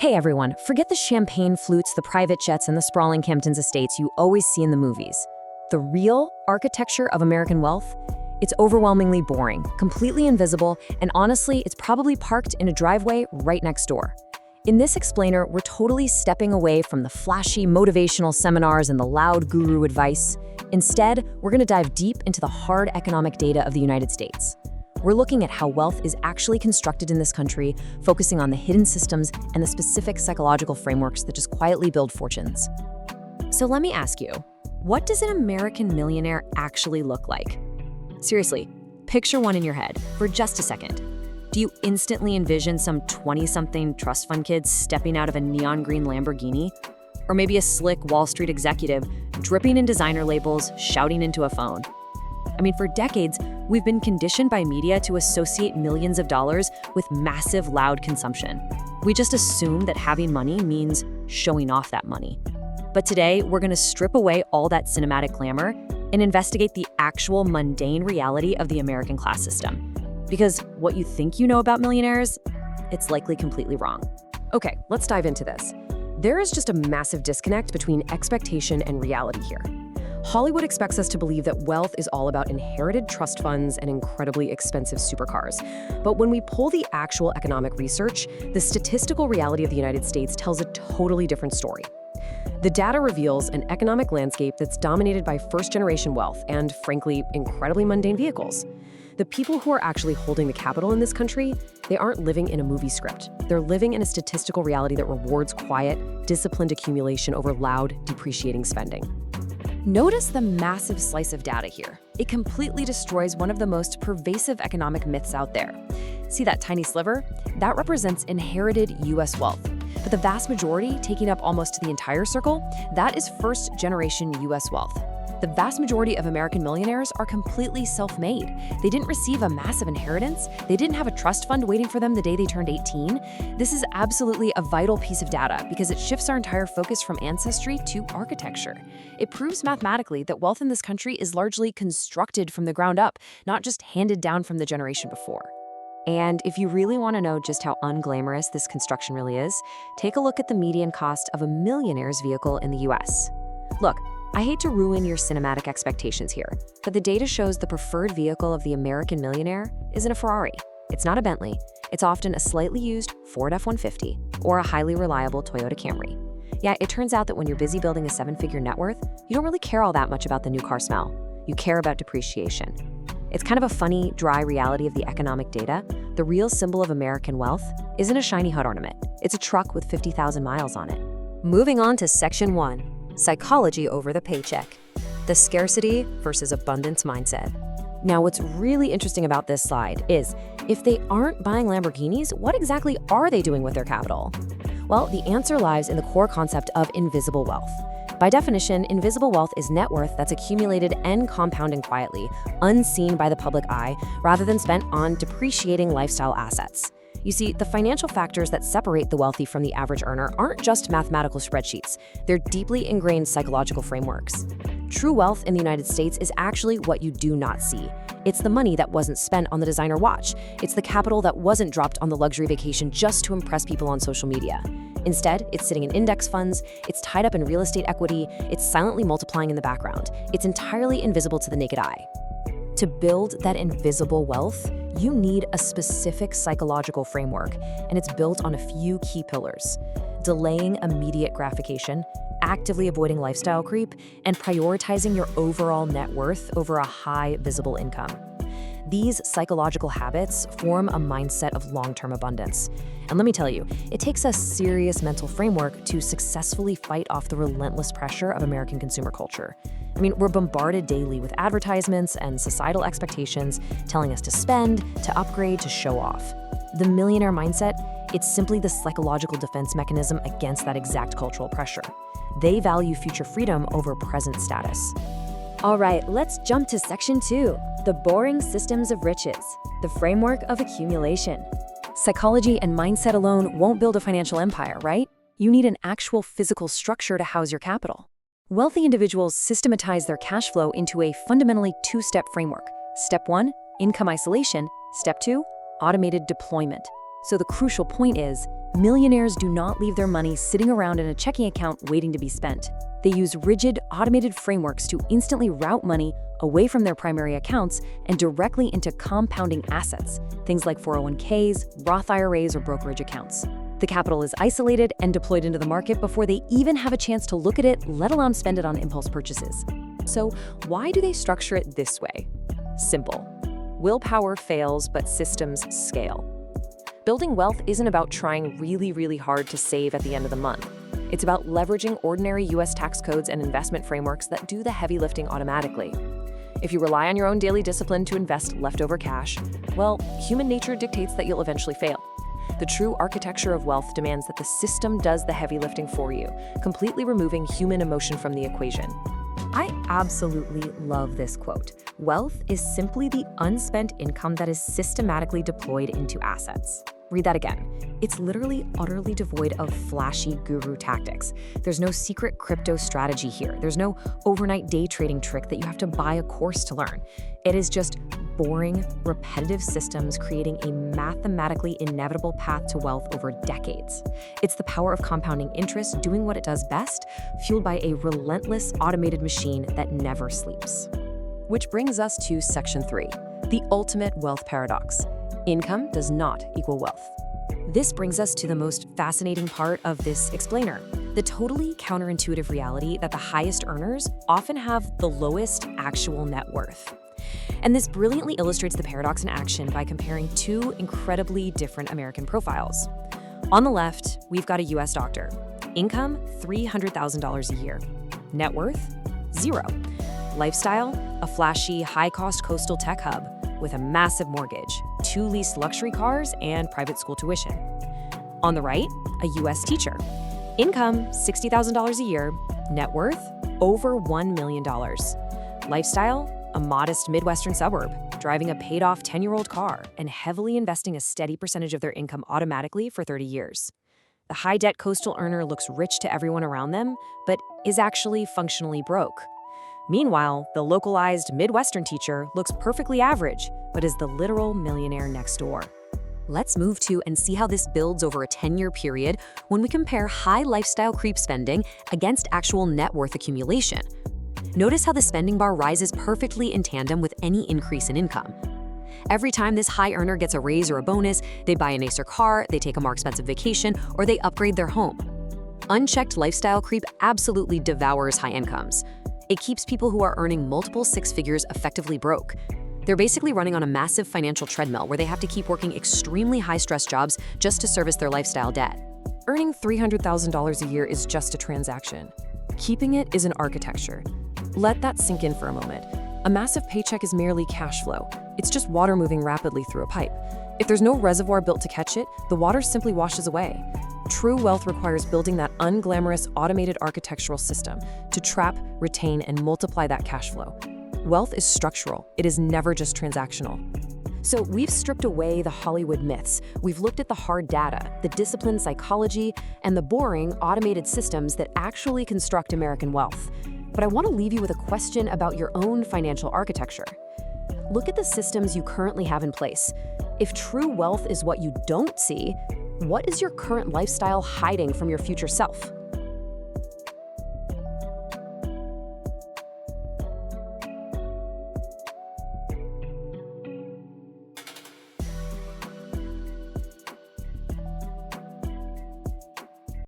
Hey everyone, forget the champagne flutes, the private jets, and the sprawling Hamptons estates you always see in the movies. The real architecture of American wealth? It's overwhelmingly boring, completely invisible, and honestly, it's probably parked in a driveway right next door. In this explainer, we're totally stepping away from the flashy motivational seminars and the loud guru advice. Instead, we're going to dive deep into the hard economic data of the United States. We're looking at how wealth is actually constructed in this country, focusing on the hidden systems and the specific psychological frameworks that just quietly build fortunes. So let me ask you, what does an American millionaire actually look like? Seriously, picture one in your head for just a second. Do you instantly envision some 20-something trust fund kid stepping out of a neon green Lamborghini? Or maybe a slick Wall Street executive dripping in designer labels, shouting into a phone? I mean, for decades, we've been conditioned by media to associate millions of dollars with massive, loud consumption. We just assume that having money means showing off that money. But today, we're going to strip away all that cinematic glamour and investigate the actual mundane reality of the American class system. Because what you think you know about millionaires, it's likely completely wrong. Okay, let's dive into this. There is just a massive disconnect between expectation and reality here. Hollywood expects us to believe that wealth is all about inherited trust funds and incredibly expensive supercars. But when we pull the actual economic research, the statistical reality of the United States tells a totally different story. The data reveals an economic landscape that's dominated by first-generation wealth and, frankly, incredibly mundane vehicles. The people who are actually holding the capital in this country, they aren't living in a movie script. They're living in a statistical reality that rewards quiet, disciplined accumulation over loud, depreciating spending. Notice the massive slice of data here. It completely destroys one of the most pervasive economic myths out there. See that tiny sliver? That represents inherited U.S. wealth. But the vast majority, taking up almost the entire circle, that is first-generation U.S. wealth. The vast majority of American millionaires are completely self-made. They didn't receive a massive inheritance. They didn't have a trust fund waiting for them the day they turned 18. This is absolutely a vital piece of data because it shifts our entire focus from ancestry to architecture. It proves mathematically that wealth in this country is largely constructed from the ground up, not just handed down from the generation before. And if you really want to know just how unglamorous this construction really is, take a look at the median cost of a millionaire's vehicle in the US. Look, I hate to ruin your cinematic expectations here, but the data shows the preferred vehicle of the American millionaire isn't a Ferrari. It's not a Bentley. It's often a slightly used Ford F-150 or a highly reliable Toyota Camry. Yeah, it turns out that when you're busy building a seven-figure net worth, you don't really care all that much about the new car smell. You care about depreciation. It's kind of a funny, dry reality of the economic data. The real symbol of American wealth isn't a shiny HUD ornament. It's a truck with 50,000 miles on it. Moving on to Section 1. Psychology over the paycheck. The scarcity versus abundance mindset. Now, what's really interesting about this slide is, if they aren't buying Lamborghinis, what exactly are they doing with their capital? Well, the answer lies in the core concept of invisible wealth. By definition, invisible wealth is net worth that's accumulated and compounding quietly, unseen by the public eye, rather than spent on depreciating lifestyle assets. You see, the financial factors that separate the wealthy from the average earner aren't just mathematical spreadsheets. They're deeply ingrained psychological frameworks. True wealth in the United States is actually what you do not see. It's the money that wasn't spent on the designer watch. It's the capital that wasn't dropped on the luxury vacation just to impress people on social media. Instead, it's sitting in index funds, it's tied up in real estate equity, it's silently multiplying in the background. It's entirely invisible to the naked eye. To build that invisible wealth, you need a specific psychological framework, and it's built on a few key pillars: delaying immediate gratification, actively avoiding lifestyle creep, and prioritizing your overall net worth over a high visible income. These psychological habits form a mindset of long-term abundance. And let me tell you, it takes a serious mental framework to successfully fight off the relentless pressure of American consumer culture. I mean, we're bombarded daily with advertisements and societal expectations telling us to spend, to upgrade, to show off. The millionaire mindset, it's simply the psychological defense mechanism against that exact cultural pressure. They value future freedom over present status. All right, let's jump to Section 2, the boring systems of riches, the framework of accumulation. Psychology and mindset alone won't build a financial empire, right? You need an actual physical structure to house your capital. Wealthy individuals systematize their cash flow into a fundamentally two-step framework. Step 1, income isolation. Step 2, automated deployment. So the crucial point is, millionaires do not leave their money sitting around in a checking account waiting to be spent. They use rigid, automated frameworks to instantly route money away from their primary accounts and directly into compounding assets, things like 401ks, Roth IRAs, or brokerage accounts. The capital is isolated and deployed into the market before they even have a chance to look at it, let alone spend it on impulse purchases. So why do they structure it this way? Simple. Willpower fails, but systems scale. Building wealth isn't about trying really hard to save at the end of the month. It's about leveraging ordinary US tax codes and investment frameworks that do the heavy lifting automatically. If you rely on your own daily discipline to invest leftover cash, well, human nature dictates that you'll eventually fail. The true architecture of wealth demands that the system does the heavy lifting for you, completely removing human emotion from the equation. I absolutely love this quote. Wealth is simply the unspent income that is systematically deployed into assets. Read that again. It's literally utterly devoid of flashy guru tactics. There's no secret crypto strategy here. There's no overnight day trading trick that you have to buy a course to learn. It is just boring, repetitive systems creating a mathematically inevitable path to wealth over decades. It's the power of compounding interest doing what it does best, fueled by a relentless automated machine that never sleeps. Which brings us to Section 3, the ultimate wealth paradox. Income does not equal wealth. This brings us to the most fascinating part of this explainer, the totally counterintuitive reality that the highest earners often have the lowest actual net worth. And this brilliantly illustrates the paradox in action by comparing two incredibly different American profiles. On the left, we've got a US doctor. Income, $300,000 a year. Net worth, zero. Lifestyle, a flashy, high-cost coastal tech hub with a massive mortgage, 2 leased luxury cars, and private school tuition. On the right, a US teacher. Income, $60,000 a year. Net worth, over $1 million. Lifestyle, a modest Midwestern suburb, driving a paid-off 10-year-old car and heavily investing a steady percentage of their income automatically for 30 years. The high-debt coastal earner looks rich to everyone around them, but is actually functionally broke. Meanwhile, the localized Midwestern teacher looks perfectly average, but is the literal millionaire next door. Let's move to and see how this builds over a 10-year period when we compare high lifestyle creep spending against actual net worth accumulation. Notice how the spending bar rises perfectly in tandem with any increase in income. Every time this high earner gets a raise or a bonus, they buy a nicer car, they take a more expensive vacation, or they upgrade their home. Unchecked lifestyle creep absolutely devours high incomes. It keeps people who are earning multiple six figures effectively broke. They're basically running on a massive financial treadmill where they have to keep working extremely high-stress jobs just to service their lifestyle debt. Earning $300,000 a year is just a transaction. Keeping it is an architecture. Let that sink in for a moment. A massive paycheck is merely cash flow. It's just water moving rapidly through a pipe. If there's no reservoir built to catch it, the water simply washes away. True wealth requires building that unglamorous automated architectural system to trap, retain, and multiply that cash flow. Wealth is structural. It is never just transactional. So we've stripped away the Hollywood myths. We've looked at the hard data, the disciplined psychology, and the boring, automated systems that actually construct American wealth. But I want to leave you with a question about your own financial architecture. Look at the systems you currently have in place. If true wealth is what you don't see, what is your current lifestyle hiding from your future self?